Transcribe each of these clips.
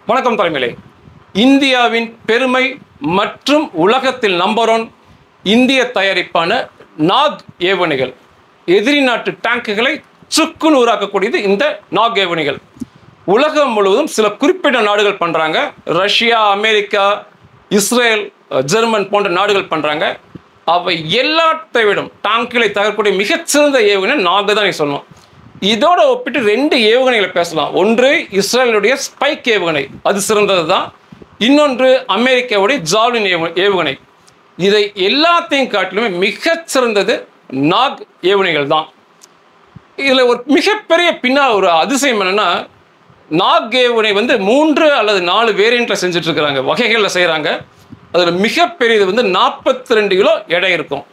வணக்கம் தலைமையிலே. இந்தியாவின் பெருமை மற்றும் உலகத்தில் நம்பர் 1 இந்திய தயாரிப்பான நாக் ஏவுகணைகள். எதிரி நாட்டு டேங்குகளை சுக்குன்னு உருவாக்கக்கூடியது இந்த நாக் ஏவுகணைகள். உலகம் முழுவதும் சில குறிப்பிட்ட நாடுகள் பண்ணுறாங்க. ரஷ்யா, அமெரிக்கா, இஸ்ரேல், ஜெர்மன் போன்ற நாடுகள் பண்ணுறாங்க. அவை எல்லாத்தை விடும் டேங்குகளை தகர்க்கக்கூடிய மிகச்சிறந்த ஏவுகணை நாக் தான் நீ சொல்லணும். இதோட ஒப்பிட்டு 2 ஏவுகணைகளை பேசலாம். ஒன்று இஸ்ரேலுடைய ஸ்பைக் ஏவுகணை, அது சிறந்தது தான். இன்னொன்று அமெரிக்காவுடைய ஜாவ்லின் ஏவுகணை. இதை எல்லாத்தையும் காட்டிலுமே மிகச்சிறந்தது நாக் ஏவுகணைகள் தான். இதில் ஒரு மிகப்பெரிய பின்னால் ஒரு அதிசயம் என்னென்னா, நாக் ஏவுகணை 3 அல்லது 4 வேரியண்ட்டில் செஞ்சிட்ருக்கிறாங்க, வகைகளில் செய்கிறாங்க. அதில் மிகப்பெரியது 42 கிலோ எடை இருக்கும்.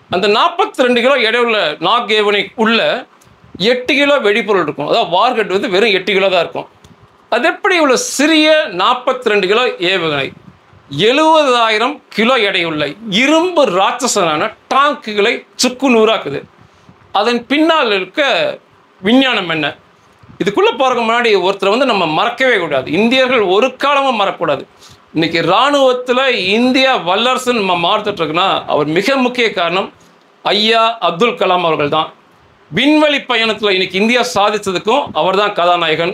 அந்த 42 கிலோ எடை உள்ள நாக் ஏவுகணை உள்ள 8 கிலோ வெடிப்பொருள் இருக்கும். அதாவது வார்ஹெட் வெறும் 8 கிலோ தான் இருக்கும். அது எப்படி உள்ள சிறிய 42 கிலோ ஏவுகணை 70,000 கிலோ எடையுள்ள இரும்பு ராட்சசனான டாங்குகளை சுக்கு நூறாக்குது? அதன் பின்னால் இருக்க விஞ்ஞானம் என்ன? இதுக்குள்ளே போகிறதுக்கு முன்னாடி ஒருத்தரை நம்ம மறக்கவே கூடாது. இந்தியர்கள் ஒரு காலமும் மறக்கக்கூடாது. இன்னைக்கு இராணுவத்தில் இந்தியா வல்லரசுன்னு நம்ம மாறுத்துட்டு இருக்குன்னா அவர் மிக முக்கிய காரணம் ஐயா அப்துல் கலாம் அவர்கள் தான். விண்வெளி பயணத்தில் இன்னைக்கு இந்தியா சாதித்ததுக்கும் அவர் தான் கதாநாயகன்.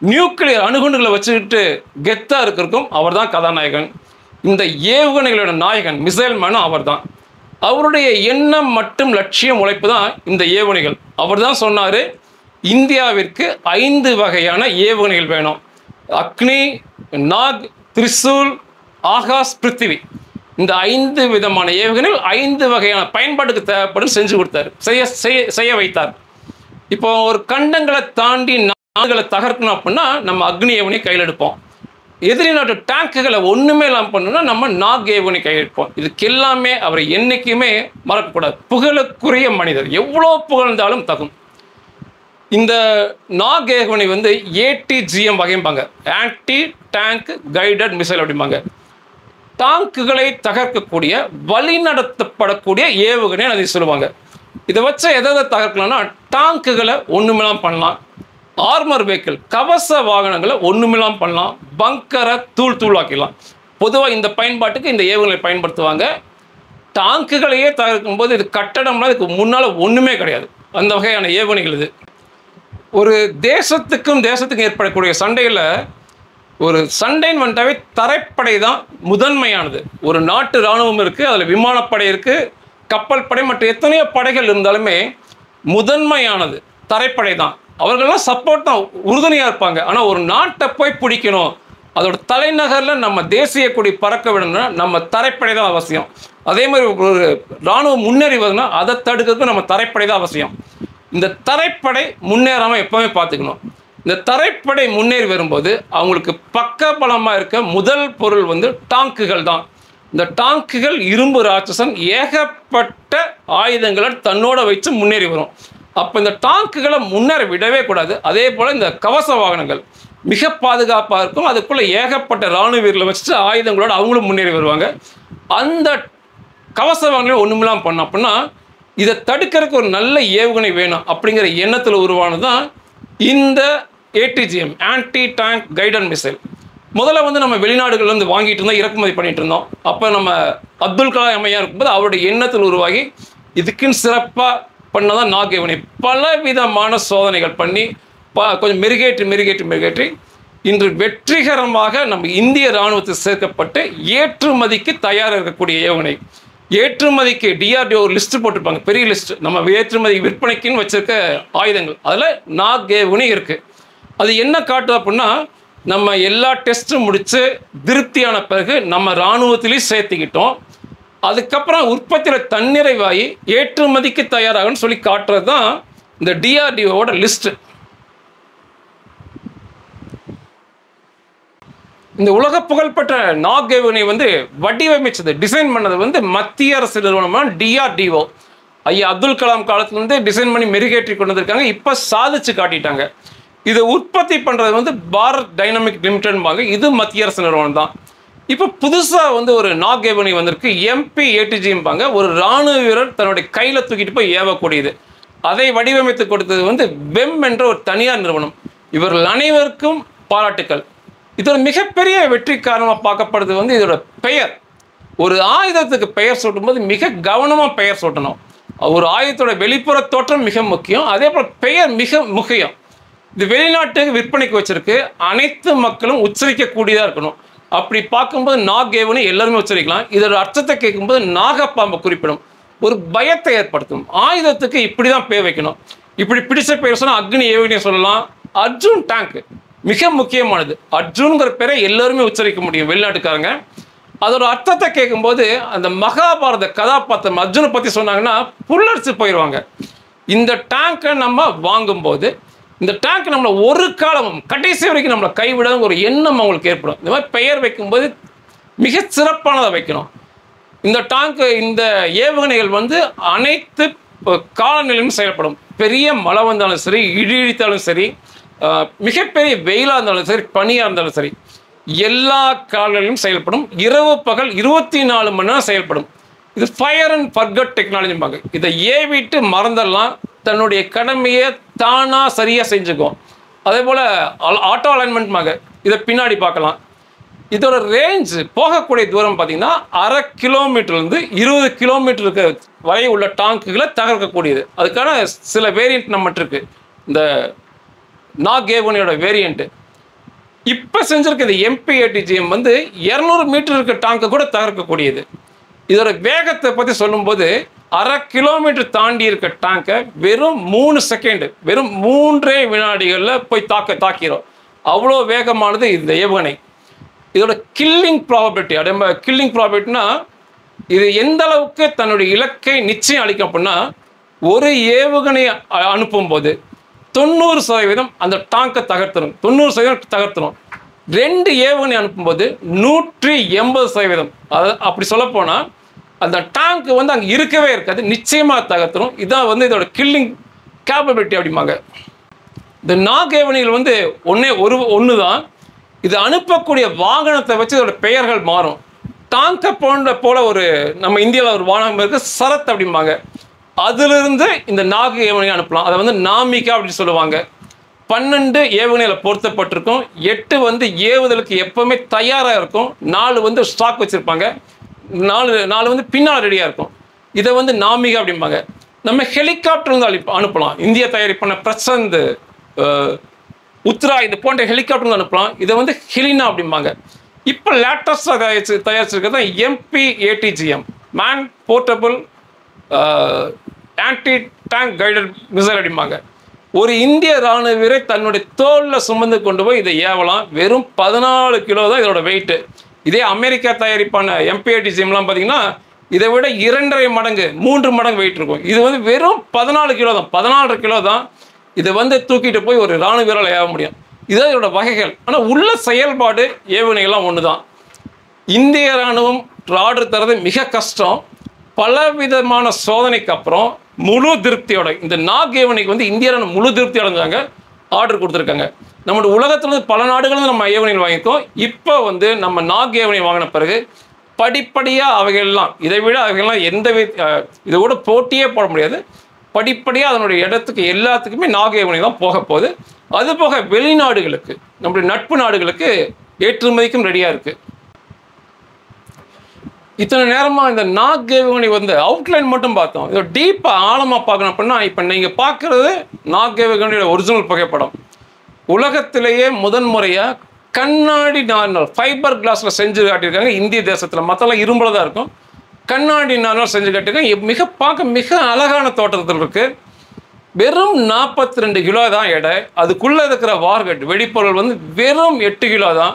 நியூக்ளியர் அணுகுண்டுகளை வச்சுக்கிட்டு கெத்தாக இருக்கிறதுக்கும் அவர் தான் கதாநாயகன். இந்த ஏவுகணைகளோட நாயகன் மிசைல் மேனும் அவர் தான். அவருடைய எண்ணம் மற்றும் லட்சியம் உழைப்பு தான் இந்த ஏவுகணைகள். அவர் தான் சொன்னார், இந்தியாவிற்கு 5 வகையான ஏவுகணைகள் வேணும். அக்னி, நாக், திரிசூல், ஆகாஷ், பிருத்திவி. இந்த 5 விதமான ஏவுகணைகள் 5 வகையான பயன்பாட்டுக்கு தேவைப்படும் செஞ்சு கொடுத்தாரு, செய்ய வைத்தார். இப்போ ஒரு கண்டங்களை தாண்டி நாடுகளை தகர்க்கணும் அப்படின்னா நம்ம அக்னி ஏவுகணை கையில் எடுப்போம். எதிரி நாட்டு டேங்குகளை ஒன்றுமே இல்லாமல் பண்ணணும்னா நம்ம நாக் ஏவுகணை கையில் எடுப்போம். இதுக்கு எல்லாமே அவரை என்றைக்குமே மறக்கக்கூடாது. புகழுக்குரிய மனிதர், எவ்வளோ புகழ்ந்தாலும் தகும். இந்த நாக் ஏவுகணை ATGM வகைம்பாங்க, ஆன்டி டேங்க் கைடட் மிசைல் அப்படிம்பாங்க. டாங்குகளை தகர்க்கக்கூடிய வழிநடத்தப்படக்கூடிய ஏவுகணை அதை சொல்லுவாங்க. இதை வச்ச எதை தகர்க்கலாம்னா டாங்குகளை ஒன்றுமெல்லாம் பண்ணலாம், ஆர்மர் வெஹிக்கிள் கவச வாகனங்களை ஒன்றுமெல்லாம் பண்ணலாம், பங்கரை தூளாக்கிடலாம். பொதுவாக இந்த பயன்பாட்டுக்கு இந்த ஏவுகணை பயன்படுத்துவாங்க. டாங்குகளையே தகர்க்கும் போது இது கட்டடம்னா இதுக்கு முன்னால் ஒன்றுமே கிடையாது. அந்த வகையான ஏவுகணைகள் இது. ஒரு தேசத்துக்கும் ஏற்படக்கூடிய சண்டையில் ஒரு சண்டைன்னு வந்துட்டாவே தரைப்படை தான் முதன்மையானது. ஒரு நாட்டு இராணுவம் இருக்குது, அதில் விமானப்படை இருக்குது, கப்பல் படை மற்ற எத்தனையோ படைகள் இருந்தாலுமே முதன்மையானது தரைப்படை தான். அவர்கள்லாம் சப்போர்ட் தான், உறுதுணையாக இருப்பாங்க. ஆனால் ஒரு நாட்டை போய் பிடிக்கணும், அதோட தலைநகரில் நம்ம தேசிய கொடி பறக்க விடணும்னா நம்ம தரைப்படை தான் அவசியம். அதே மாதிரி ஒரு இராணுவம் முன்னேறி வருதுன்னா அதை தடுக்கிறதுக்கு நம்ம தரைப்படை தான் அவசியம். இந்த தரைப்படை முன்னேறாமல் எப்போவுமே பார்த்துக்கணும். இந்த தரைப்படை முன்னேறி வரும்போது அவங்களுக்கு பக்கபலமாக இருக்க முதல் பொருள் டாங்குகள் தான். இந்த டாங்குகள் இரும்பு ராட்சசன் ஏகப்பட்ட ஆயுதங்களை தன்னோட வச்சு முன்னேறி வரும். அப்போ இந்த டாங்குகளை முன்னேற விடவே கூடாது. அதே போல் இந்த கவச வாகனங்கள் மிக பாதுகாப்பாக இருக்கும். அதுக்குள்ளே ஏகப்பட்ட இராணுவ வீரர்களை வச்சுட்டு ஆயுதங்களோடு அவங்களும் முன்னேறி வருவாங்க. அந்த கவச வாகனங்கள் ஒன்றுமெல்லாம் பண்ணோம் அப்படின்னா இதை தடுக்கிறதுக்கு ஒரு நல்ல ஏவுகணை வேணும் அப்படிங்கிற எண்ணத்தில் உருவானது தான் இந்த ATGM, anti tank guided missile. முதல்ல நம்ம வெளிநாடுகள்லேருந்து வாங்கிட்டு இருந்தோம், இறக்குமதி பண்ணிட்டு இருந்தோம். அப்போ நம்ம அப்துல் கலாம் ஐயா இருக்கும்போது அவருடைய எண்ணத்தில் உருவாகி இதுக்குன்னு சிறப்பாக பண்ணதான் நாக் ஏவுகணை. பல விதமான சோதனைகள் பண்ணி கொஞ்சம் மெருகேற்றி இன்று வெற்றிகரமாக நம்ம இந்திய இராணுவத்தில் சேர்க்கப்பட்டு ஏற்றுமதிக்கு தயாராக இருக்கக்கூடிய ஏவுகணை. ஏற்றுமதிக்கு DRDO ஒரு லிஸ்ட்டு போட்டிருப்பாங்க, பெரிய லிஸ்ட். நம்ம ஏற்றுமதி விற்பனைக்குன்னு வச்சிருக்க ஆயுதங்கள் அதில் நாக் ஏவுகணை இருக்குது. அது என்ன காட்டுது அப்படின்னா நம்ம எல்லா டெஸ்ட்டும் முடித்து திருப்தியான பிறகு நம்ம இராணுவத்திலையும் சேர்த்துக்கிட்டோம். அதுக்கப்புறம் உற்பத்தியில் தன்னிறைவாகி ஏற்றுமதிக்கு தயாராகன்னு சொல்லி காட்டுறது தான் இந்த DRDOவோட லிஸ்ட்டு. இந்த உலக புகழ்பெற்ற நாக் ஏவுகணை வடிவமைச்சது, டிசைன் பண்ணது மத்திய அரசு நிறுவனமான DRDO. ஐயா அப்துல் கலாம் காலத்துலேருந்து டிசைன் பண்ணி மெருகேற்றி கொண்டு வந்திருக்காங்க. இப்போ சாதிச்சு காட்டிட்டாங்க. இதை உற்பத்தி பண்ணுறது பாரத் டைனமிக் லிமிடெட்பாங்க. இது மத்திய அரசு நிறுவனம் தான். இப்போ புதுசாக ஒரு நாக் ஏவுகணை வந்திருக்கு, MPATGம்பாங்க. ஒரு இராணுவ வீரர் தன்னுடைய கையில் தூக்கிட்டு போய் ஏவக்கூடியது. அதை வடிவமைத்து கொடுத்தது வெம் என்ற ஒரு தனியார் நிறுவனம். இவர்கள் அனைவருக்கும் பாராட்டுக்கள். இதோட மிகப்பெரிய வெற்றி காரணமாக பார்க்கப்படுது வந்து இதோட பெயர். ஒரு ஆயுதத்துக்கு பெயர் சூட்டும்போது மிக கவனமாக பெயர் சூட்டணும். ஒரு ஆயுதத்தோட வெளிப்புற தோற்றம் மிக முக்கியம், அதே போல் பெயர் மிக முக்கியம். இது வெளிநாட்டுக்கு விற்பனைக்கு வச்சிருக்கு, அனைத்து மக்களும் உச்சரிக்கக்கூடியதாக இருக்கணும். அப்படி பார்க்கும்போது நாக் ஏவுகணை எல்லாருமே உச்சரிக்கலாம். இதோட அர்த்தத்தை கேட்கும்போது நாகப்பாம்பை குறிப்பிடும், ஒரு பயத்தை ஏற்படுத்தும். ஆயுதத்துக்கு இப்படி தான் பேர் வைக்கணும். இப்படி பிடிச்ச பேர் சொன்னால் அக்னி ஏவுகணை சொல்லலாம். அர்ஜுன் டேங்க் மிக முக்கியமானது. அர்ஜுன்கிற பேரை எல்லாருமே உச்சரிக்க முடியும் வெளிநாட்டுக்காரங்க. அதோட அர்த்தத்தை கேட்கும்போது அந்த மகாபாரத கதாபாத்திரம் அர்ஜுனை பற்றி சொன்னாங்கன்னா புல்லரிச்சு போயிடுவாங்க. இந்த டேங்கை நம்ம வாங்கும்போது இந்த டேங்க் நம்மளை ஒரு காலமும் கடைசி வரைக்கும் நம்மளை கைவிடாத ஒரு எண்ணம் அவங்களுக்கு ஏற்படும். இந்த மாதிரி பெயர் வைக்கும்போது மிக சிறப்பானதை வைக்கணும். இந்த டேங்க் இந்த ஏவுகணைகள் வந்து அனைத்து காலநிலையும் செயல்படும். பெரிய மழை வந்தாலும் சரி, இடி இடித்தாலும் சரி, மிகப்பெரிய வெயிலாக இருந்தாலும் சரி, பனியாக இருந்தாலும் சரி, எல்லா காலநிலையும் செயல்படும். இரவு பகல் 24 மணி நேரம் செயல்படும். இது ஃபயர் அண்ட் ஃபர்கட் டெக்னாலஜிம்பாங்க. இதை ஏவிட்டு மறந்துடலாம், தன்னுடைய கடமையை தானாக சரியாக செஞ்சுக்கும். அதே போல் ஆட்டோ அலைன்மெண்ட்மாங்க, இதை பின்னாடி பார்க்கலாம். இதோட ரேஞ்சு போகக்கூடிய தூரம் பார்த்தீங்கன்னா 1/2 கிலோமீட்டர்லேருந்து 20 கிலோமீட்டருக்கு வரை உள்ள டாங்குகளை தகர்க்கக்கூடியது. அதுக்கான சில வேரியண்ட் நம்மகிட்ட இருக்குது. இந்த நாக் ஏவுகணையோட வேரியண்ட்டு இப்போ செஞ்சுருக்க இந்த MP-ATGM வந்து 200 மீட்டர் இருக்க டாங்கை கூட தகர்க்கக்கூடியது. இதோட வேகத்தை பற்றி சொல்லும்போது 1/2 கிலோமீட்டர் தாண்டி இருக்க டேங்கை வெறும் 3 செகண்டு, வெறும் 3 வினாடிகளில் போய் தாக்கிறோம். அவ்வளோ வேகமானது இந்த ஏவுகணை. இதோட கில்லிங் ப்ராபபிலிட்டி, அதே மாதிரி கில்லிங் ப்ராபபிலிட்டினா இது எந்த அளவுக்கு தன்னுடைய இலக்கை நிச்சயம் அளிக்கும் அப்படின்னா, ஒரு ஏவுகணை அனுப்பும்போது 90% அந்த டாங்கை தகர்த்தணும். 90% தகர்த்தணும். 2 ஏவுகணை அனுப்பும்போது 180%. அப்படி சொல்லப்போனால் அந்த டேங்க் வந்து அங்கே இருக்கவே இருக்காது, நிச்சயமாக தகர்த்தணும். இதான் வந்து இதோட கில்லிங் கேப்பபிலிட்டி அப்படிம்பாங்க. இந்த நாக் ஏவுகணைகள் வந்து ஒன்று தான். இது அனுப்பக்கூடிய வாகனத்தை வச்சு இதோட பெயர்கள் மாறும். டாங்கை போல ஒரு நம்ம இந்தியாவில் ஒரு வாகனம் இருக்குது, சரத் அப்படிம்பாங்க. அதிலிருந்து இந்த நாக் ஏவுகணை அனுப்பலாம். அதை வந்து நாமிகா அப்படின்னு சொல்லுவாங்க. 12 ஏவுகணையில் பொருத்தப்பட்டிருக்கும். 8 வந்து ஏவுதலுக்கு எப்போவுமே தயாராக இருக்கும். 4 வந்து ஸ்டாக் வச்சுருப்பாங்க. 4 வந்து பின்னால் ரெடியாக இருக்கும். இதை வந்து நாமிகா அப்படிம்பாங்க. நம்ம ஹெலிகாப்டர் வந்து அனுப்பலாம். இந்தியா தயாரிப்பான பிரசந்த், உத்ரா இது போன்ற ஹெலிகாப்டர் அனுப்பலாம். இதை வந்து ஹெலினா அப்படிம்பாங்க. இப்போ லேட்டஸ்டாக தயாரிச்சிருக்கிறது தான் MP-ATGM, man portable anti tank guided missile அப்படிம்பாங்க. ஒரு இந்திய ராணுவ வீரர் தன்னுடைய தோளில் சுமந்து கொண்டு போய் இதை ஏவலாம். வெறும் 14 கிலோ தான் இதோட வெயிட்டு. இதே அமெரிக்கா தயாரிப்பான MP-ATGMலாம் பார்த்தீங்கன்னா இதை விட 2.5 மடங்கு 3 மடங்கு வெயிட் இருக்கும். இது வந்து வெறும் 14 கிலோ தான், 14 கிலோ தான். இதை வந்து தூக்கிட்டு போய் ஒரு ராணுவ வீரரால் ஏவ முடியும். இதான் இதோட வகைகள். ஆனால் உள்ள செயல்பாடு ஏவுகணைகள்லாம் ஒன்று தான். இந்திய ராணுவம் ஆர்டர் தரது மிக கஷ்டம். பலவிதமான சோதனைக்கு அப்புறம் முழு திருப்தியோட இந்த நாக் ஏவுகணைக்கு வந்து இந்திய ராணுவம் முழு திருப்தி அடைஞ்சாங்க, ஆர்டர் கொடுத்துருக்காங்க. நம்மளோட உலகத்தில் பல நாடுகளும் நம்ம ஏவுகணைகள் வாங்கியிருக்கோம். இப்போ வந்து நம்ம நாக் ஏவுகணை வாங்கின பிறகு படிப்படியாக அவைகள்லாம் இதை விட அவைகள்லாம் இதை விட போட்டியே போட முடியாது. படிப்படியாக அதனுடைய இடத்துக்கு எல்லாத்துக்குமே நாக் ஏவுகணை தான் போக போகுது. அதுபோக வெளிநாடுகளுக்கு, நம்முடைய நட்பு நாடுகளுக்கு ஏற்றுமதிக்கும் ரெடியாக இருக்குது. இத்தனை நேரமாக இந்த நாக் ஏவுகணை வந்து அவுட்லைன் மட்டும் பார்த்தோம். இதை டீப்பாக ஆழமாக பார்க்கணும் அப்படின்னா, இப்போ நீங்கள் பார்க்குறது நாக் ஏவுகணையோட ஒரிஜினல் புகைப்படம். உலகத்திலேயே முதன்முறையாக கண்ணாடி நார்மல் ஃபைபர் கிளாஸில் செஞ்சு காட்டியிருக்காங்க இந்திய தேசத்தில். மற்றெல்லாம் இரும்பில் தான் இருக்கும். கண்ணாடி நார்மல் செஞ்சு காட்டியிருக்காங்க. பார்க்க மிக அழகான தோற்றத்தில் இருக்குது. வெறும் 42 கிலோ தான் எடை. அதுக்குள்ளே இருக்கிற வார்கட் வெடிப்பொருள் வந்து வெறும் 8 கிலோ தான்.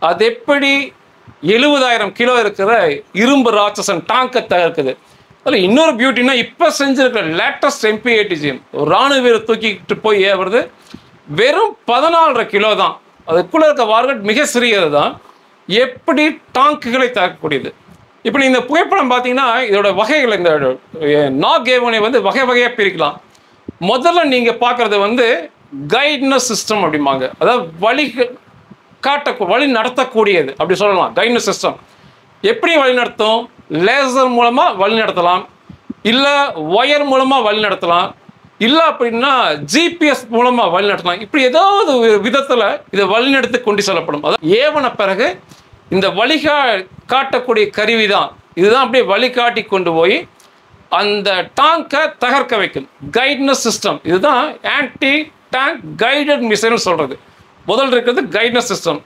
அது எப்படி 70,000 கிலோ இருக்கிற இரும்பு ராட்சசன் டாங்கை தகர்க்குது. அதில் இன்னொரு பியூட்டினா, இப்போ செஞ்சுருக்கிற லேட்டஸ்ட் MP-ATGM ஒரு ராணுவ வீரர் தூக்கிட்டு போய் ஏவுறது வெறும் 14.5 கிலோ தான். அதுக்குள்ளே இருக்க வார்கட் மிக சிறியது தான். எப்படி டாங்குகளை தகர்க்கக்கூடியது. இப்போ இந்த புகைப்படம் பார்த்தீங்கன்னா இதோட வகைகள், இந்த நாக் ஏவுகணை வந்து வகை வகையாக பிரிக்கலாம். முதல்ல நீங்கள் பார்க்குறது வந்து கைட்னஸ் சிஸ்டம் அப்படிம்பாங்க. அதாவது வழி நடத்தக்கூடியது அப்படி சொல்லலாம். கைட்னஸ் சிஸ்டம் எப்படி வழி நடத்தும்? லேசர் மூலமாக வழி நடத்தலாம், இல்லை ஒயர் மூலமாக வழி நடத்தலாம், இல்லை அப்படின்னா ஜிபிஎஸ் மூலமாக வழிநடத்தலாம். இப்படி ஏதாவது ஒரு விதத்தில் இதை வழிநடத்தி கொண்டு செல்லப்படும். அதாவது ஏவன பிறகு இந்த காட்டக்கூடிய கருவி தான் இதுதான் அப்படியே வழிகாட்டி கொண்டு போய் அந்த டாங்கை தகர்க்க வைக்கும். கைட்னஸ் சிஸ்டம் இதுதான் ஆன்டி டேங்க் கைடட் மிசைல்னு சொல்கிறது. முதல் இருக்கிறது கைட்னஸ் சிஸ்டம்.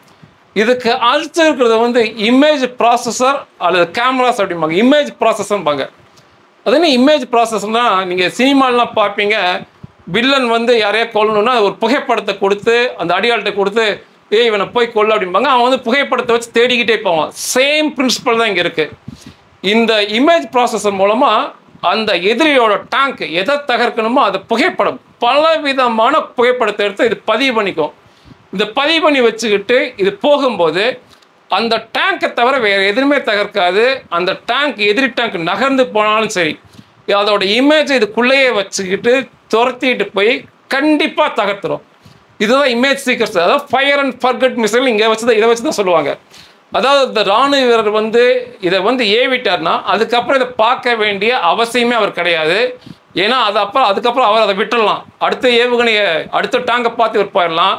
இதுக்கு அடுத்து இருக்கிறது வந்து இமேஜ் ப்ராசஸர் அல்லது கேமராஸ் அப்படிம்பாங்க. இமேஜ் ப்ராசஸர்பாங்க. அது என்ன இமேஜ் ப்ராசஸர்னால், நீங்கள் சினிமாலாம் பார்ப்பீங்க, வில்லன் வந்து யாரையா கொல்லணுன்னா ஒரு புகைப்படத்தை கொடுத்து அந்த அடியாள்கிட்ட கொடுத்து இவனை போய் கொல்ல அப்படிம்பாங்க. அவன் வந்து புகைப்படத்தை வச்சு தேடிக்கிட்டே போவான். சேம் பிரின்சிபல் தான் இங்கே இருக்குது. இந்த இமேஜ் ப்ராசஸர் மூலமாக அந்த எதிரியோட டேங்க் எதை தகர்க்கணுமோ அதை புகைப்படம் பலவிதமான புகைப்படத்தை எடுத்து இது பதிவு பண்ணிக்கும். இந்த பதிவு பண்ணி வச்சுக்கிட்டு இது போகும்போது அந்த டேங்கை தவிர வேறு எதுவுமே தகர்க்காது. அந்த டேங்க் எதிரி டேங்க் நகர்ந்து போனாலும் சரி, அதோட இமேஜை இதுக்குள்ளேயே வச்சுக்கிட்டு துரத்திட்டு போய் கண்டிப்பாக தகர்த்துரும். இதுதான் இமேஜ் சீக்கர்ஸ். அதாவது ஃபயர் அண்ட் ஃபர்கட் மிசைல் இங்கே வச்சு தான் இதை வச்சு தான் சொல்லுவாங்க. அதாவது இந்த இராணுவ வீரர் வந்து இதை வந்து ஏவிட்டார்னா அதுக்கப்புறம் இதை பார்க்க வேண்டிய அவசியமே அவர் கிடையாது. ஏன்னா அதுக்கப்புறம் அவர் அதை விட்டுடலாம். அடுத்த ஏவுகணையை அடுத்த டேங்கை பார்த்து இவர் போயிடலாம்.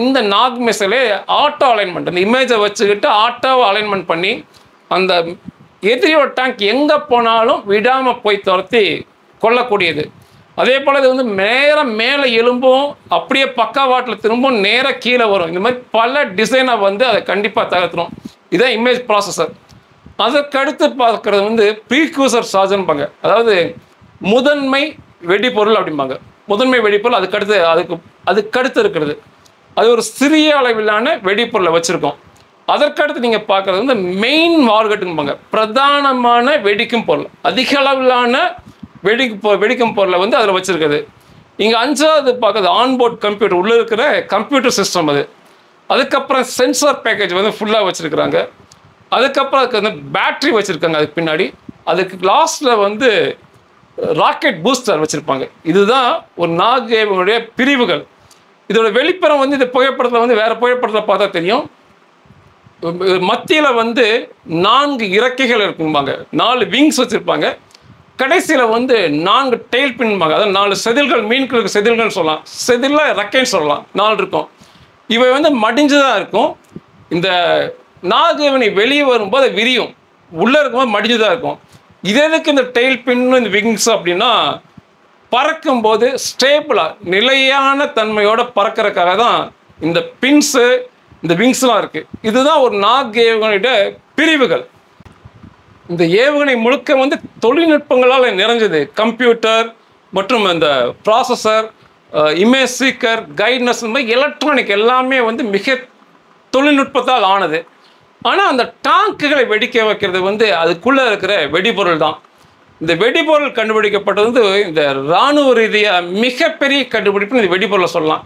இந்த நாக் மிசைலே ஆட்டோ அலைன்மெண்ட், அந்த இமேஜை வச்சுக்கிட்டு ஆட்டோவை அலைன்மெண்ட் பண்ணி அந்த எதிரியோட டேங்க் எங்கே போனாலும் விடாமல் போய் துரத்தி கொல்லக்கூடியது. அதே போல் இது வந்து நேராக மேலே எலும்பும் அப்படியே பக்கவாட்டில் திரும்பவும் நேராக கீழே வரும். இந்த மாதிரி பல டிசைனை வந்து அதை கண்டிப்பாக தகர்த்துரும். இதுதான் இமேஜ் ப்ராசஸர். அதற்கடுத்து பார்க்குறது வந்து ப்ரீக்யூசர் சார்ஜன்பாங்க. அதாவது முதன்மை வெடிப்பொருள் அப்படிம்பாங்க. முதன்மை வெடிப்பொருள் அதுக்கடுத்து இருக்கிறது. அது ஒரு சிறிய அளவிலான வெடிப்பொருளை வச்சுருக்கோம். அதற்கடுத்து நீங்கள் பார்க்குறது வந்து மெயின் வார்கட்டும்பாங்க. பிரதானமான வெடிக்கும் பொருள், அதிக அளவிலான வெடிக்கும் பொருளை வந்து அதில் வச்சுருக்குது. இங்கே 5வது பார்க்குறது ஆன்போர்ட் கம்ப்யூட்டர், உள்ளே இருக்கிற கம்ப்யூட்டர் சிஸ்டம். அதுக்கப்புறம் சென்சார் பேக்கேஜ் வந்து ஃபுல்லாக வச்சுருக்குறாங்க. அதுக்கப்புறம் அதுக்கு வந்து பேட்ரி வச்சுருக்காங்க. அதுக்கு பின்னாடி அதுக்கு லாஸ்ட்டில் வந்து ராக்கெட் பூஸ்டர் வச்சுருப்பாங்க. இதுதான் ஒரு நாகேவனுடைய பிரிவுகள். இதோட வெளிப்புறம் வந்து இந்த புகைப்படத்தில் வந்து வேறு புகைப்படத்தில் பார்த்தா தெரியும். மத்தியில் வந்து 4 இறக்கைகள் இருக்கும்பாங்க, 4 விங்ஸ் வச்சுருப்பாங்க. கடைசியில் வந்து 4 டெயில் பின்பாங்க. அதாவது 4 செதில்கள், மீன்களுக்கு செதில்கள்னு சொல்லலாம், செதிலில் ரெக்கைன்னு சொல்லலாம், 4 இருக்கும். இவை வந்து மடிஞ்சுதான் இருக்கும். இந்த நாகேவனை வெளியே வரும்போது விரியும், உள்ளே இருக்கும்போது மடிஞ்சுதான் இருக்கும். இது எதுக்கு இந்த டெயில் பின்னு இந்த விங்ஸ் அப்படின்னா, பறக்கும்போது ஸ்டேபிளாக நிலையான தன்மையோடு பறக்கிறதுக்காக தான் இந்த பின்ஸு இந்த விங்ஸ்லாம் இருக்குது. இதுதான் ஒரு நாகேவனுடைய பிரிவுகள். இந்த ஏவுகணை முழுக்க வந்து தொழில்நுட்பங்களால் நிறைஞ்சது. கம்ப்யூட்டர் மற்றும் இந்த ப்ராசஸர், இமேஜ் சீக்கர், கைட்னஸ், இந்த மாதிரி எலக்ட்ரானிக் எல்லாமே வந்து மிக தொழில்நுட்பத்தால் ஆனது. ஆனால் அந்த டாங்குகளை வெடிக்க வைக்கிறது வந்து அதுக்குள்ளே இருக்கிற வெடிபொருள் தான். இந்த வெடிபொருள் கண்டுபிடிக்கப்பட்டது வந்து இந்த இராணுவ ரீதியாக மிகப்பெரிய கண்டுபிடிப்புன்னு இந்த வெடிபொருளை சொல்லலாம்.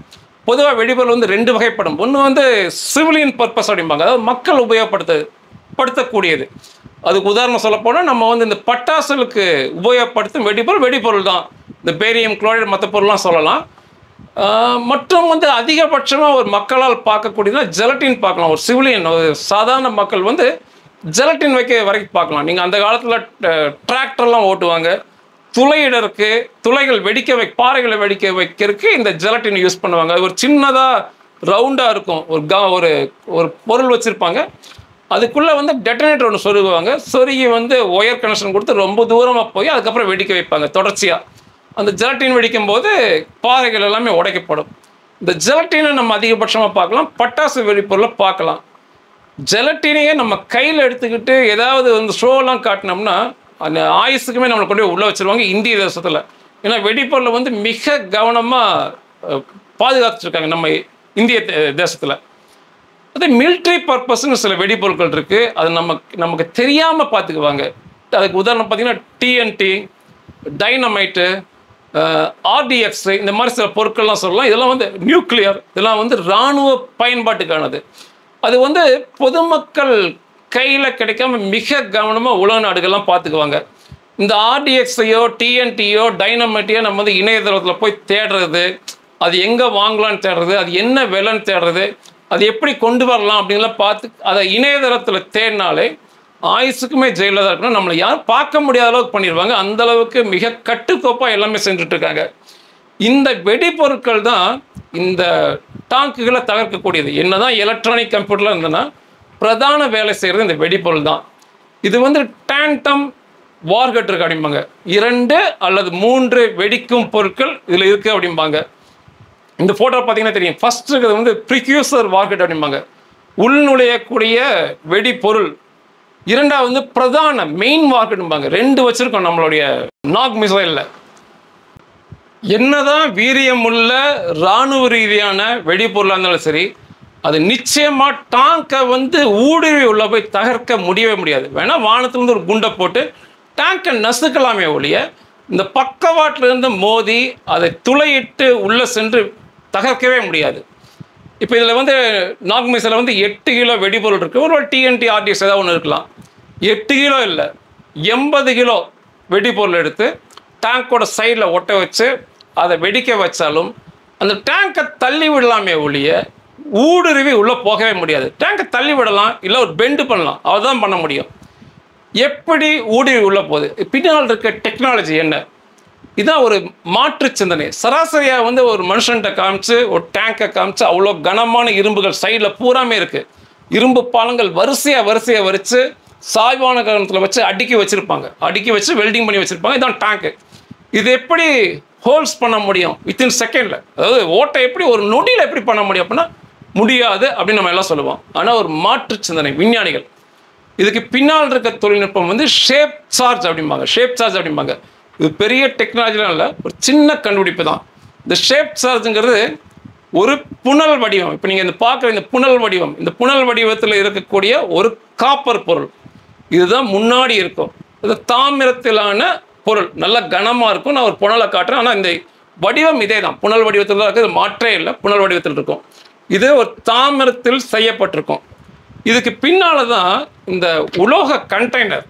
பொதுவாக வெடிபொருள் வந்து 2 வகைப்படும். ஒன்று வந்து சிவிலியன் பர்பஸ் அப்படிம்பாங்க, அதாவது மக்கள் உபயோகப்படுத்தக்கூடியது. அதுக்கு உதாரணம் சொல்லப்போனால் நம்ம வந்து இந்த பட்டாசுகளுக்கு உபயோகப்படுத்தும் வெடிபொருள் தான். இந்த பேரியம், குளோரைடு, மற்ற பொருள்லாம் சொல்லலாம். மற்றும் வந்து அதிகபட்சமாக ஒரு மக்களால் பார்க்கக்கூடியதுனா ஜெலட்டின் பார்க்கலாம். ஒரு சிவிலியன், ஒரு சாதாரண மக்கள் வந்து ஜெலட்டின் வரைக்கும் பார்க்கலாம். நீங்கள் அந்த காலத்தில் டிராக்டர்லாம் ஓட்டுவாங்க, துளையிடருக்கு, துளைகள் பாறைகளை வெடிக்க வைக்கிறதுக்கு இந்த ஜெலட்டின் யூஸ் பண்ணுவாங்க. அது ஒரு சின்னதாக ரவுண்டாக இருக்கும், ஒரு பொருள் வச்சுருப்பாங்க. அதுக்குள்ளே வந்து டெட்டனேட்டர் ஒன்று சொருகுவாங்க. சொருகி வந்து ஒயர் கனெக்ஷன் கொடுத்து ரொம்ப தூரமாக போய் அதுக்கப்புறம் வெடிக்க வைப்பாங்க தொடர்ச்சியாக. அந்த ஜெலட்டின் வெடிக்கும் போது பாறைகள் எல்லாமே உடைக்கப்படும். இந்த ஜெலட்டினை நம்ம அதிகபட்சமாக பார்க்கலாம், பட்டாசு வெடிப்பொருளை பார்க்கலாம். ஜெலட்டினையே நம்ம கையில் எடுத்துக்கிட்டு ஏதாவது வந்து ஷோலாம் காட்டினோம்னா அந்த ஆயுசுக்குமே நம்மளை கொண்டு போய் உள்ளே வச்சுருவாங்க இந்திய தேசத்தில். ஏன்னா வெடிப்பொருளை வந்து மிக கவனமாக பாதுகாத்துருக்காங்க நம்ம இந்திய தேசத்தில். அதே மிலிட்ரி பர்பஸ்ன்னு சில வெடிப்பொருட்கள் இருக்குது, அது நமக்கு தெரியாமல் பார்த்துக்குவாங்க. அதுக்கு உதாரணம் பார்த்திங்கன்னா டிஎன்டி, டைனமைட்டு, ஆர்டிஎக்ஸ், இந்த மாதிரி சில பொருட்கள்லாம் சொல்லலாம். இதெல்லாம் வந்து நியூக்ளியர், இதெல்லாம் வந்து இராணுவ பயன்பாட்டுக்கானது. அது வந்து பொதுமக்கள் கையில் கிடைக்காம மிக கவனமாக உலக நாடுகள்லாம் பார்த்துக்குவாங்க. இந்த ஆர்டிஎக்ஸையோ டிஎன்டியோ டைனமைட்டையோ நம்ம வந்து இணையதளத்தில் போய் தேடுறது, அது எங்கே வாங்கலான்னு தேடுறது, அது என்ன விலைன்னு தேடுறது, அது எப்படி கொண்டு வரலாம் அப்படின்லாம் பார்த்து அதை இணையதளத்தில் தேடினாலே ஆயுசுக்குமே ஜெயிலில் தான் இருக்கணும். நம்மளை யாரும் பார்க்க முடியாத அளவுக்கு பண்ணிடுவாங்க. அந்த அளவுக்கு மிக கட்டுக்கோப்பாக எல்லாமே செஞ்சுட்டு இருக்காங்க. இந்த வெடிபொருட்கள் தான் இந்த டாங்குகளை தகர்க்கக்கூடியது. என்னதான் எலக்ட்ரானிக் கம்ப்யூட்டர்லாம் இருந்ததுன்னா பிரதான வேலை செய்கிறது இந்த வெடிபொருள் தான். இது வந்து டேண்டம் வார்ஹெட் இருக்கு அப்படிம்பாங்க. 2 அல்லது 3 வெடிக்கும் பொருட்கள் இதில் இருக்குது அப்படிம்பாங்க. இந்த ஃபோட்டோ பார்த்தீங்கன்னா தெரியும். ஃபர்ஸ்ட் இருக்கிறது வந்து ப்ரிக்யூசர் வார்ஹெட் அப்படிம்பாங்க, உள்நுழையக்கூடிய வெடிப்பொருள். இரண்டாவது வந்து பிரதான மெயின் வார்ஹெட்பாங்க. 2 வச்சிருக்கோம் நம்மளுடைய நாக் மிசைலில். என்னதான் வீரியமுள்ள இராணுவ ரீதியான வெடிப்பொருளாக இருந்தாலும் சரி, அது நிச்சயமாக டாங்கை வந்து ஊடுருவி உள்ள போய் தகர்க்க முடியவே முடியாது. வேணால் வானத்துலேருந்து ஒரு குண்டை போட்டு டேங்கை நசுக்கலாமே ஒழிய இந்த பக்கவாட்டிலிருந்து மோதி அதை துளையிட்டு உள்ளே சென்று தகர்க்கவே முடியாது. இப்போ இதில் வந்து நாக் மிசைலில் வந்து 8 கிலோ வெடிபொருள் இருக்குது. ஒரு TNT RDX ஏதாவது ஒன்று இருக்கலாம். 8 கிலோ இல்லை, 80 கிலோ வெடிபொருள் எடுத்து டேங்கோட சைடில் ஒட்ட வச்சு அதை வெடிக்க வச்சாலும் அந்த டேங்கை தள்ளி விடலாமே ஒழிய ஊடுருவி உள்ளே போகவே முடியாது. டேங்கை தள்ளி விடலாம், இல்லை ஒரு பெண்டு பண்ணலாம், அதுதான் பண்ண முடியும். எப்படி ஊடுருவி உள்ளே போகுது? பின்னால் இருக்க டெக்னாலஜி என்ன? இதான் ஒரு மாற்று சிந்தனை. சராசரியாக வந்து ஒரு மனுஷன்கிட்ட காமிச்சு ஒரு டேங்கை காமிச்சு அவ்வளோ கனமான இரும்புகள் சைடில் பூராமே இருக்குது. இரும்பு பாலங்கள் வரிசையாக வரிச்சு சாய்வான காரணத்தில் வச்சு அடுக்கி வச்சு வெல்டிங் பண்ணி வச்சுருப்பாங்க. இதான் டேங்கு. இது எப்படி ஹோல்ஸ் பண்ண முடியும் வித்தின் செகண்டில்? அதாவது ஓட்டை எப்படி ஒரு நொடியில் எப்படி பண்ண முடியும் அப்படின்னா முடியாது அப்படின்னு நம்ம எல்லாம் சொல்லுவோம். ஆனால் ஒரு மாற்று சிந்தனை விஞ்ஞானிகள். இதுக்கு பின்னால் இருக்க தொழில்நுட்பம் வந்து ஷேப் சார்ஜ் அப்படிம்பாங்க. இது பெரிய டெக்னாலஜிலாம் இல்லை, ஒரு சின்ன கண்டுபிடிப்பு தான். இந்த ஷேப் சார்ஜுங்கிறது ஒரு புனல் வடிவம். இப்போ நீங்கள் இந்த பார்க்குற இந்த புனல் வடிவத்தில் இருக்கக்கூடிய ஒரு காப்பர் பொருள். இதுதான் முன்னாடி இருக்கும். இது தாமிரத்திலான பொருள், நல்ல கனமாக இருக்கும். நான் ஒரு புனலை காட்டுறேன். ஆனால் இந்த வடிவம் இதே தான், புனல் வடிவத்தில் தான் இருக்குது. மாற்றே இல்லை, புனல் வடிவத்தில் இருக்கும். இது ஒரு தாமிரத்தில் செய்யப்பட்டிருக்கும். இதுக்கு பின்னால் தான் இந்த உலோக கண்டெய்னர்,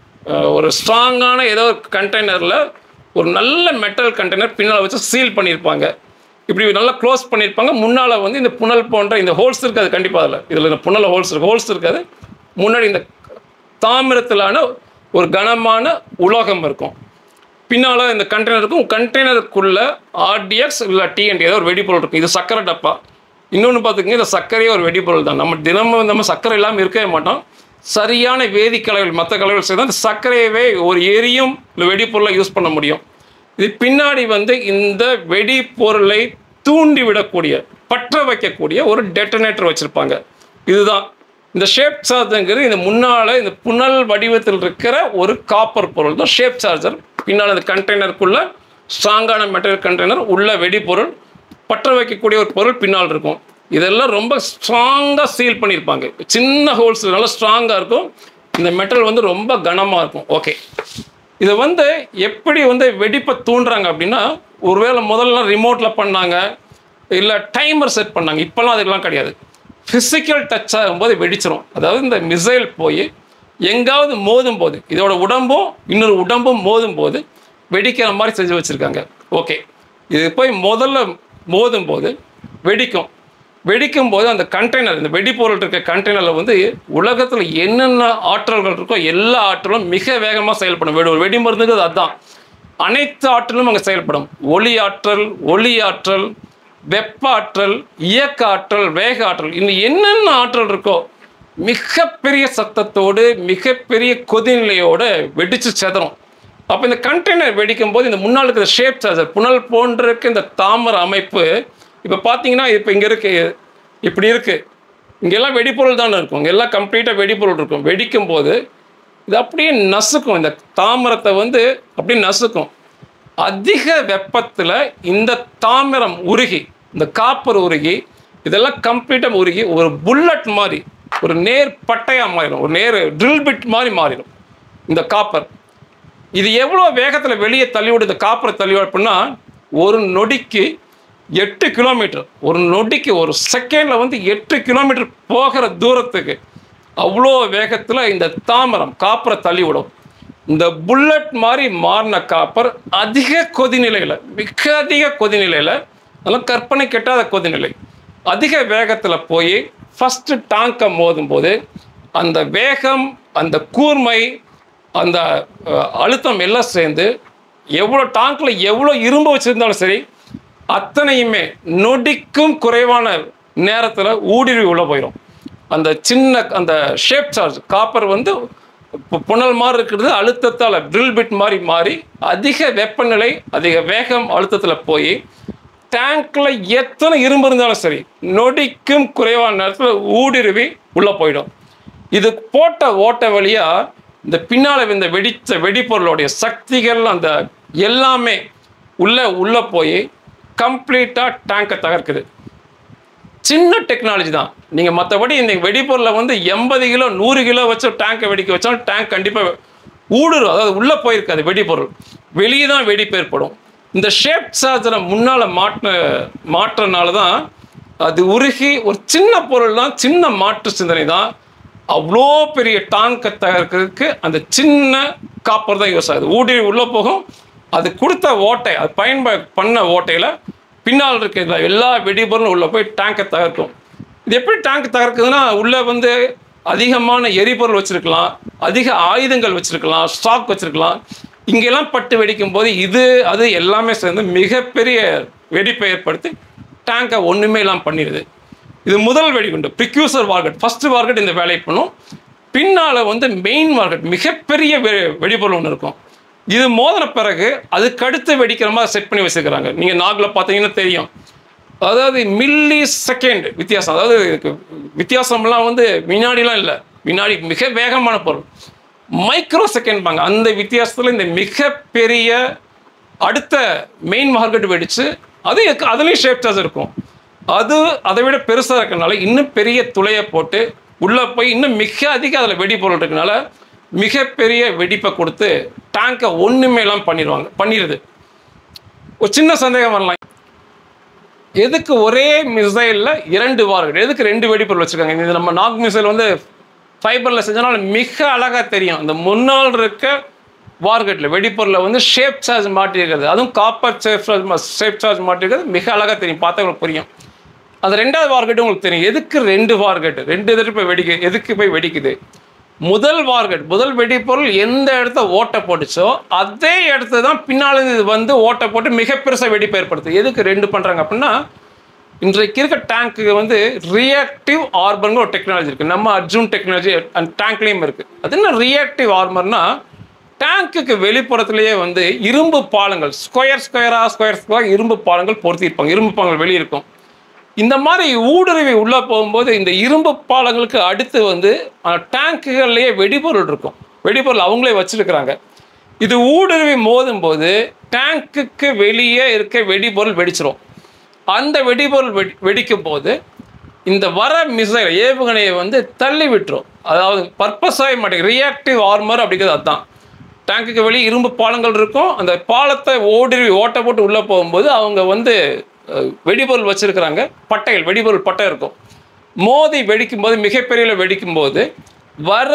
ஒரு ஸ்ட்ராங்கான ஏதோ ஒரு கண்டெய்னரில் ஒரு நல்ல மெட்டல் கண்டெய்னர் பின்னால் வச்சு சீல் பண்ணியிருப்பாங்க. இப்படி நல்லா க்ளோஸ் பண்ணியிருப்பாங்க. முன்னால் வந்து இந்த புனல் போன்ற இந்த ஹோல்ஸ் இருக்காது. கண்டிப்பாக இதில் இந்த புனல் ஹோல்ஸ் இருக்காது. முன்னாடி இந்த தாமிரத்திலான ஒரு கனமான உலோகம் இருக்கும். பின்னால் இந்த கண்டெய்னருக்குள்ள RDX இல்லை TNT ஏதோ ஒரு வெடிப்பொருள் இருக்கும். இது சர்க்கரை டப்பா. இன்னொன்று பார்த்துக்கங்க, இந்த சர்க்கரையே ஒரு வெடிப்பொருள் தான். நம்ம தினமும் நம்ம சர்க்கரை இல்லாமல் இருக்கவே மாட்டோம். சரியான வேதிக்கலைகள் மற்ற கலைகள் செய்தால் இந்த சர்க்கரையவே ஒரு எரியும் வெடிப்பொருளை யூஸ் பண்ண முடியும். இது பின்னாடி வந்து இந்த வெடிப்பொருளை தூண்டி விடக்கூடிய பற்ற வைக்கக்கூடிய ஒரு டெட்டனேட்டர் வச்சுருப்பாங்க. இதுதான் இந்த ஷேப் சார்ஜருங்கிறது. இந்த முன்னால் இந்த புனல் வடிவத்தில் இருக்கிற ஒரு காப்பர் பொருள் தான் ஷேப் சார்ஜர். பின்னால் இந்த கண்டெய்னருக்குள்ள ஸ்ட்ராங்கான மெட்டீரியல் கண்டெய்னர், உள்ள வெடிப்பொருள், பற்ற வைக்கக்கூடிய ஒரு பொருள் பின்னால் இருக்கும். இதெல்லாம் ரொம்ப ஸ்ட்ராங்காக சீல் பண்ணியிருப்பாங்க. சின்ன ஹோல்ஸ் நல்லா ஸ்ட்ராங்காக இருக்கும். இந்த மெட்டல் வந்து ரொம்ப கனமாக இருக்கும். ஓகே, இதை வந்து எப்படி வந்து வெடிப்பை தூண்டுறாங்க அப்படின்னா, ஒருவேளை முதல்ல ரிமோட்டில் பண்ணாங்க, இல்லை டைமர் செட் பண்ணாங்க. இப்போல்லாம் அதுக்கெல்லாம் கிடையாது. ஃபிசிக்கல் டச் ஆகும்போது வெடிச்சிடும். அதாவது இந்த மிசைல் போய் எங்காவது மோதும் போது, இதோட உடம்பும் இன்னொரு உடம்பும் மோதும் போது வெடிக்கிற மாதிரி செஞ்சு வச்சுருக்காங்க. ஓகே, இது போய் முதல்ல மோதும் போது வெடிக்கும் போது அந்த கண்டெய்னர், இந்த வெடிப்பொருள் இருக்க கண்டெய்னரில் வந்து உலகத்தில் என்னென்ன ஆற்றல்கள் இருக்கோ எல்லா ஆற்றலும் மிக வேகமாக செயல்படும். வெடி மருந்துங்கிறது அதுதான். அனைத்து ஆற்றலும் அங்கே செயல்படும். ஒளி ஆற்றல், வெப்ப ஆற்றல், இயக்க ஆற்றல், வேக ஆற்றல், இன்னும் என்னென்ன ஆற்றல் இருக்கோ மிகப்பெரிய சத்தத்தோடு மிகப்பெரிய கொதிநிலையோடு வெடித்து செதறும். அப்போ இந்த கண்டெய்னர் வெடிக்கும் போது இந்த முன்னால் இருக்கிற ஷேப் சார்ஜர் புனல் போன்ற இந்த தாமர அமைப்பு இப்போ பார்த்தீங்கன்னா இப்போ இங்கே இருக்குது, இப்படி இருக்குது. இங்கெல்லாம் வெடிப்பொருள் தானே இருக்கும். இங்கெல்லாம் கம்ப்ளீட்டாக வெடிப்பொருள் இருக்கும். வெடிக்கும் போது இது அப்படியே நசுக்கும். இந்த தாமிரத்தை வந்து அப்படியே நசுக்கும். அதிக வெப்பத்தில் இந்த தாமிரம் உருகி, இந்த காப்பர் உருகி, இதெல்லாம் கம்ப்ளீட்டாக உருகி ஒரு புல்லட் மாதிரி, ஒரு நேர் பட்டையாக மாறிடும், ஒரு நேர் ட்ரில் பிட் மாதிரி மாறிடும் இந்த காப்பர். இது எவ்வளோ வேகத்தில் வெளியே தள்ளிவிடு, இந்த காப்பரை தள்ளிவிடு அப்படின்னா ஒரு நொடிக்கு 8 கிலோமீட்டர், ஒரு நொடிக்கு ஒரு செகண்டில் வந்து 8 கிலோமீட்டர் போகிற தூரத்துக்கு அவ்வளோ வேகத்தில் இந்த தாமிரம் காப்பரை தள்ளிவிடும். இந்த புல்லட் மாதிரி மாறின காப்பர் அதிக கொதிநிலையில், மிக அதிக கொதிநிலையில், அதெல்லாம் கற்பனை கெட்டாத கொதிநிலை, அதிக வேகத்தில் போய் ஃபஸ்ட்டு டாங்கை மோதும் போது அந்த வேகம், அந்த கூர்மை, அந்த அழுத்தம் எல்லாம் சேர்ந்து எவ்வளோ டாங்கில் எவ்வளோ இரும்பு வச்சுருந்தாலும் சரி, அத்தனையுமே நொடிக்கும் குறைவான நேரத்தில் ஊடுருவி உள்ளே போயிடும். அந்த சின்ன அந்த ஷேப் சார்ஜ் காப்பர் வந்து புனல் மாதிரி இருக்கிறது அழுத்தத்தால் ட்ரில் பிட் மாதிரி மாறி அதிக வெப்பநிலை, அதிக வேகம் அழுத்தத்தில் போய் டேங்க்கில் எத்தனை இரும்பு இருந்தாலும் சரி நொடிக்கும் குறைவான நேரத்தில் ஊடுருவி உள்ளே போயிடும். இது போட்ட ஓட்ட வழியாக இந்த பின்னால் இந்த வெடிப்பொருளுடைய சக்திகள் அந்த எல்லாமே உள்ளே போய் கம்ப்ளீட்டாக டேங்கை தகர்க்குது. சின்ன டெக்னாலஜி தான். நீங்கள் மற்றபடி இந்த வெடிப்பொருளை வந்து 80 கிலோ 100 கிலோ வச்சு டேங்கை வெடிக்க வச்சாலும் டேங்க் கண்டிப்பாக ஊடுருவும். அதாவது உள்ளே போயிருக்காது வெடிப்பொருள், வெளியே தான் வெடிப்பு ஏற்படும். இந்த ஷேப் சார்ஜரை முன்னால் மாற்றனால தான் அது உருகி ஒரு சின்ன பொருள் தான், சின்ன மாற்று சிந்தனை தான் அவ்வளோ பெரிய டேங்கை தகர்க்கிறதுக்கு அந்த சின்ன காப்பர் தான் யூஸ் ஆகுது. ஊடுருவி உள்ளே போகும். அது கொடுத்த ஓட்டை, அது பண்ண ஓட்டையில் பின்னால் இருக்கிற எல்லா வெடிபொருளும் உள்ளே போய் டேங்கை தகர்க்கும். இது எப்படி டேங்க் தகர்க்குதுன்னா, உள்ளே வந்து அதிகமான எரிபொருள் வச்சுருக்கலாம், அதிக ஆயுதங்கள் வச்சுருக்கலாம், ஸ்டாக் வச்சுருக்கலாம். இங்கெல்லாம் பட்டு வெடிக்கும் போது அது எல்லாமே சேர்ந்து மிகப்பெரிய வெடிப்பை ஏற்படுத்தி டேங்கை ஒன்றுமே இல்லாமல் பண்ணிடுது. இது முதல் வெடிகுண்டு, ப்ரிக்யூசர் வார்கட். ஃபஸ்ட்டு வார்கட் இந்த வேலையை பண்ணும். பின்னால் வந்து மெயின் வார்கட், மிகப்பெரிய வெடிபொருள் ஒன்று இருக்கும். இது மோதின பிறகு அதுக்கடுத்து வெடிக்கிற மாதிரி செட் பண்ணி வச்சுருக்கிறாங்க. நீங்கள் நாகில் பார்த்தீங்கன்னா தெரியும். அதாவது மில்லி செகண்ட் வித்தியாசம். அதாவது வித்தியாசம்லாம் வந்து வினாடிலாம் இல்லை, வினாடி மிக வேகமான பொருள். மைக்ரோ செகண்ட் பாங்க. அந்த வித்தியாசத்தில் இந்த மிகப்பெரிய அடுத்த மெயின் மார்க்கெட் வெடித்து அதுலேயும் ஷேப் சார்ஜ் இருக்கும். அதை விட பெருசாக இருக்கிறதுனால இன்னும் பெரிய துளையை போட்டு உள்ளே போய் இன்னும் மிக அதிக அதில் வெடிப்பொருள் இருக்கனால மிகப்பெரிய வெடிப்பை கொடுத்து டேங்கை ஒன்றுமே எல்லாம் பண்ணிடுது. ஒரு சின்ன சந்தேகம் வரலாம், எதுக்கு ஒரே மிசைலில் 2 வார்கட், எதுக்கு 2 வெடிப்பொருள் வச்சுருக்காங்க? இது நம்ம நாக் மிசைல் வந்து ஃபைபரில் செஞ்சனால மிக அழகாக தெரியும். அந்த முன்னால் இருக்க வார்கட்டில் வெடிப்பொருளில் வந்து ஷேப் சார்ஜ் மாட்டிருக்கிறது, அதுவும் காப்பர் ஷேப் சார்ஜ் மாட்டிருக்கிறது மிக அழகாக தெரியும், பார்த்தா உங்களுக்கு புரியும். அந்த 2வது வார்கட்டு உங்களுக்கு தெரியும். எதுக்கு 2 வார்கட்டு, 2 எதுக்கு போய் வெடிக்குது? முதல் வெடிப்பொருள் எந்த இடத்த ஓட்டை போட்டுச்சோ அதே இடத்துல தான் பின்னால் இது வந்து ஓட்டை போட்டு மிக பெருசாக வெடிப்பு ஏற்படுத்து. எதுக்கு 2 பண்ணுறாங்க அப்படின்னா, இன்றைக்கு இருக்க டேங்க்கு வந்து ரியாக்டிவ் ஆர்மர்னு ஒரு டெக்னாலஜி இருக்குது. நம்ம அர்ஜுன் டெக்னாலஜி அந்த டேங்க்லேயும் இருக்குது. அது என்ன ரியாக்டிவ் ஆர்மர்னா, டேங்க்குக்கு வெளிப்புறத்துலேயே வந்து இரும்பு பாலங்கள் ஸ்கொயராக இரும்பு பாலங்கள் பொருத்தியிருப்பாங்க. இரும்பு பாலங்கள் வெளியே இருக்கும். இந்த மாதிரி ஊடுருவி உள்ளே போகும்போது இந்த இரும்பு பாலங்களுக்கு அடுத்து வந்து டேங்குகள்லேயே வெடிபொருள் இருக்கும். வெடிபொருள் அவங்களே வச்சுருக்கிறாங்க. இது ஊடுருவி மோதும் போது டேங்குக்கு வெளியே இருக்க வெடிபொருள் வெடிச்சிடும். அந்த வெடிபொருள் வெடிக்கும் போது இந்த வர மிசைல் ஏவுகணையை வந்து தள்ளி விட்டுரும். அதாவது பர்பஸாக மாட்டேங்குது. ரியாக்டிவ் ஆர்மர் அப்படிங்கிறது அதுதான். டேங்குக்கு வெளியே இரும்பு பாலங்கள் இருக்கும். அந்த பாலத்தை ஓட்டை போட்டு உள்ளே போகும்போது அவங்க வந்து வெடிபொருள் வச்சுருக்கிறாங்க. வெடிபொருள் பட்டை இருக்கும். மோதி வெடிக்கும் போது மிகப்பெரிய வெடிக்கும் போது வர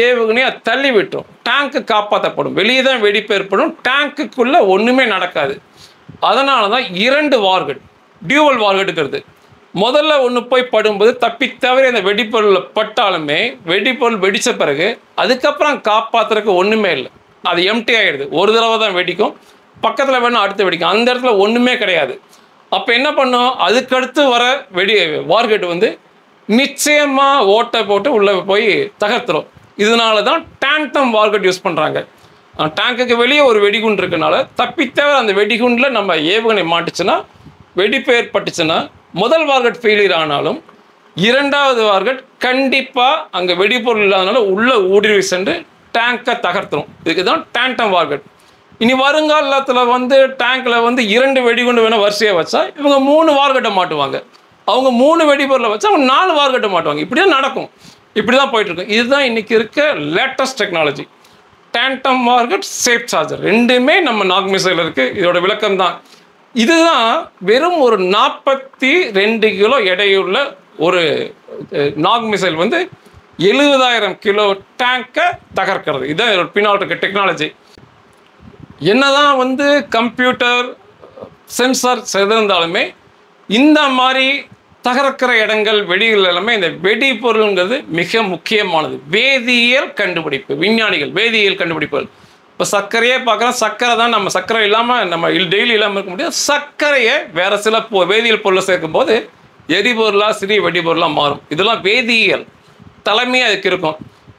ஏவுகணையை தள்ளி விட்டுரும். டேங்க்கு காப்பாற்றப்படும். வெளியே தான் வெடிப்பு ஏற்படும், டேங்க்குள்ளே ஒன்றுமே நடக்காது. அதனால தான் 2 வார்கட், டியூவல் வார்கட்டுங்கிறது. முதல்ல ஒன்று போய் படும்போது தப்பி தவிர இந்த வெடிப்பொருளில் பட்டாலுமே வெடிப்பொருள் வெடித்த பிறகு அதுக்கப்புறம் காப்பாற்றுறதுக்கு ஒன்றுமே இல்லை. அது எம்டி ஆகிடுது. ஒரு தடவை தான் வெடிக்கும், பக்கத்தில் வேணும் அடுத்து வெடிக்கும். அந்த இடத்துல ஒன்றுமே கிடையாது. அப்போ என்ன பண்ணோம், அதுக்கடுத்து வர வார்கட் வந்து நிச்சயமாக ஓட்டை போட்டு உள்ளே போய் தகர்த்துரும். இதனால தான் டேண்டம் வார்கட் யூஸ் பண்ணுறாங்க. டேங்குக்கு வெளியே ஒரு வெடிகுண்டு இருக்கனால தப்பித்தவிர அந்த வெடிகுண்டில் நம்ம ஏவுகணை மாட்டுச்சுன்னா, வெடிப்பு ஏற்பட்டுச்சுன்னா, முதல் வார்கட் ஃபெயிலியர் ஆனாலும் 2வது வார்கட் கண்டிப்பாக அங்கே வெடிப்பொருள் இல்லாதனால உள்ளே ஊடுருவி சென்று டேங்கை தகர்த்துரும். இதுக்கு தான் டேண்டம் வார்கட். இனி வருங்காலத்தில் வந்து டேங்கில் வந்து 2 வெடிகுண்டு வேணால் வரிசையாக வச்சா இவங்க 3 வார்கட்டை மாட்டுவாங்க. அவங்க 3 வெடிபொருளை வச்சா அவங்க 4 வார்கட்டை மாட்டுவாங்க. இப்படி தான் நடக்கும். இப்படி தான் போயிட்டுருக்கும். இதுதான் இன்றைக்கி இருக்க latest technology. Tandem warhead, shape charger ரெண்டுமே நம்ம நாக் மிசைல் இருக்குது. இதோட விளக்கம் தான் இதுதான். வெறும் ஒரு 42 கிலோ எடையுள்ள ஒரு நாக் மிசைல் வந்து 70,000 கிலோ டேங்கை தகர்க்கிறது. இதுதான் இதோட பின்னால் இருக்க டெக்னாலஜி. என்னதான் வந்து கம்ப்யூட்டர் சென்சார் செய்திருந்தாலுமே இந்த மாதிரி தகர்க்கிற இடங்கள் வெடிகள் எல்லாமே இந்த வெடிபொருள்ங்கிறது மிக முக்கியமானது. வேதியியல் கண்டுபிடிப்பு, விஞ்ஞானிகள் வேதியியல் கண்டுபிடிப்புகள். இப்போ சர்க்கரையே பார்க்குறோம், சர்க்கரை தான் நம்ம சர்க்கரை இல்லாமல் நம்ம டெய்லி இல்லாமல் இருக்க முடியாது. சர்க்கரையை வேறு சில வேதியியல் பொருளை சேர்க்கும் போது எரிபொருளாக சிறிய வெடிபொருளாக மாறும். இதெல்லாம் வேதியியல் தலைமையாக அதுக்கு இருக்கும்.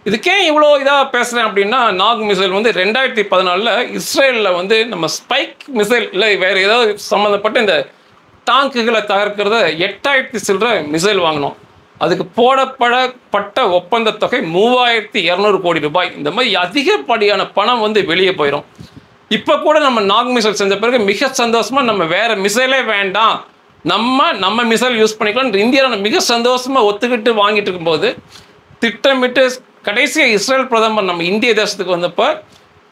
இதுக்கே இவ்வளோ இதாக பேசுகிறேன் அப்படின்னா, நாக் மிசைல் வந்து 2014 இஸ்ரேலில் வந்து நம்ம ஸ்பைக் மிசைல் இல்லை வேறு ஏதாவது சம்மந்தப்பட்ட இந்த டாங்குகளை தகர்க்கிறத 8000 சில்லற மிசைல் வாங்கினோம். அதுக்கு போடப்பட்ட ஒப்பந்த தொகை 3200 கோடி ரூபாய். இந்த மாதிரி அதிகப்படியான பணம் வந்து வெளியே போயிடும். இப்போ கூட நம்ம நாக் மிசைல் செஞ்ச பிறகு மிக சந்தோஷமாக நம்ம வேறு மிசைலே வேண்டாம், நம்ம மிசைல் யூஸ் பண்ணிக்கலாம் இந்தியாவில் மிக சந்தோஷமாக ஒத்துக்கிட்டு வாங்கிட்டு இருக்கும்போது, திட்டமிட்டு கடைசியாக இஸ்ரேல் பிரதமர் நம்ம இந்திய தேசத்துக்கு வந்தப்போ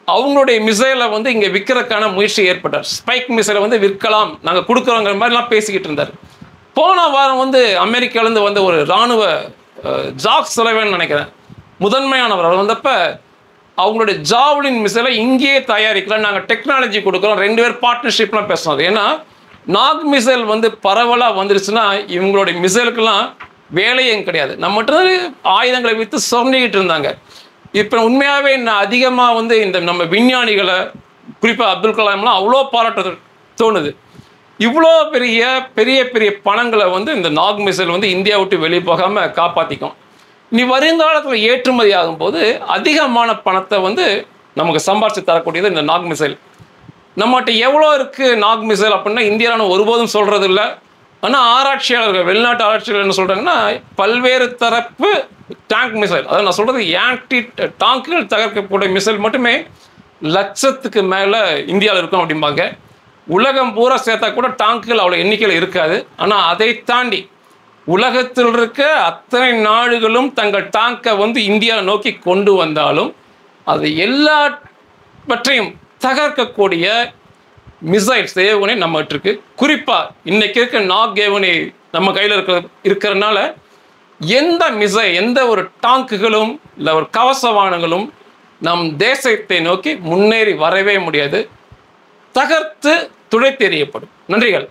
அவங்களுடைய மிசைலை வந்து இங்கே விற்கிறதுக்கான முயற்சி ஏற்பட்டார். ஸ்பைக் மிசைலை வந்து விற்கலாம், நாங்கள் கொடுக்குறோங்கிற மாதிரிலாம் பேசிக்கிட்டு இருந்தார். போன வாரம் வந்து அமெரிக்காவிலேருந்து வந்த ஒரு இராணுவ ஜாக் சுலைவான் நினைக்கிறேன் முதன்மையானவர், அவர் வந்தப்போ அவங்களுடைய ஜாவ்லின் மிசைலை இங்கேயே தயாரிக்கலாம், நாங்கள் டெக்னாலஜி கொடுக்குறோம், 2 பேர் பார்ட்னர்ஷிப்லாம் பேசுனார். ஏன்னா நாக் மிசைல் வந்து பரவலாக வந்துருச்சுன்னா இவங்களுடைய மிசைலுக்கெல்லாம் வேலையும் கிடையாது. நம்மகிட்ட ஆயுதங்களை விற்று சொன்னிக்கிட்டு இருந்தாங்க. இப்போ உண்மையாகவே அதிகமாக வந்து இந்த நம்ம விஞ்ஞானிகளை குறிப்பாக அப்துல் கலாம்லாம் அவ்வளோ பாராட்ட தோணுது. இவ்வளோ பெரிய பெரிய பெரிய பணங்களை வந்து இந்த நாக் மிசைல் வந்து இந்தியா விட்டு வெளியே போகாமல் காப்பாற்றிக்கும். இனி வருங்காலத்தில் ஏற்றுமதி ஆகும்போது அதிகமான பணத்தை வந்து நமக்கு சம்பாரித்து தரக்கூடியது இந்த நாக் மிசைல். நம்மகிட்ட எவ்வளோ இருக்குது நாக் மிசைல் அப்படின்னா இந்தியாவில் ஒருபோதும் சொல்கிறது இல்லை. ஆனால் ஆராய்ச்சியாளர்கள், வெளிநாட்டு ஆராய்ச்சியாளர்கள் என்ன சொல்கிறாங்கன்னா, பல்வேறு தரப்பு டேங்க் மிசைல், அதாவது நான் சொல்கிறது ஆன்டி டாங்குகள் தகர்க்கக்கூடிய மிசைல் மட்டுமே லட்சத்துக்கு மேலே இந்தியாவில் இருக்கும் அப்படிம்பாங்க. உலகம் பூரா சேர்த்தா கூட டாங்குகள் அவ்வளோ எண்ணிக்கையில் இருக்காது. ஆனால் அதை தாண்டி உலகத்தில் இருக்க அத்தனை நாடுகளும் தங்கள் டாங்கை வந்து இந்தியா நோக்கி கொண்டு வந்தாலும் அது எல்லாவற்றையும் தகர்க்கக்கூடிய மிசைல்ஸ் ஏவுகணை நம்மகிட்ட இருக்கு. குறிப்பாக இன்னைக்கு இருக்க நாக் ஏவுகணை நம்ம கையில் இருக்கிறனால எந்த ஒரு டாங்குகளும் இல்லை ஒரு கவசவானங்களும் நம் தேசத்தை நோக்கி முன்னேறி வரவே முடியாது, தகர்த்து துடைத்தெறியப்படும். நன்றிகள்.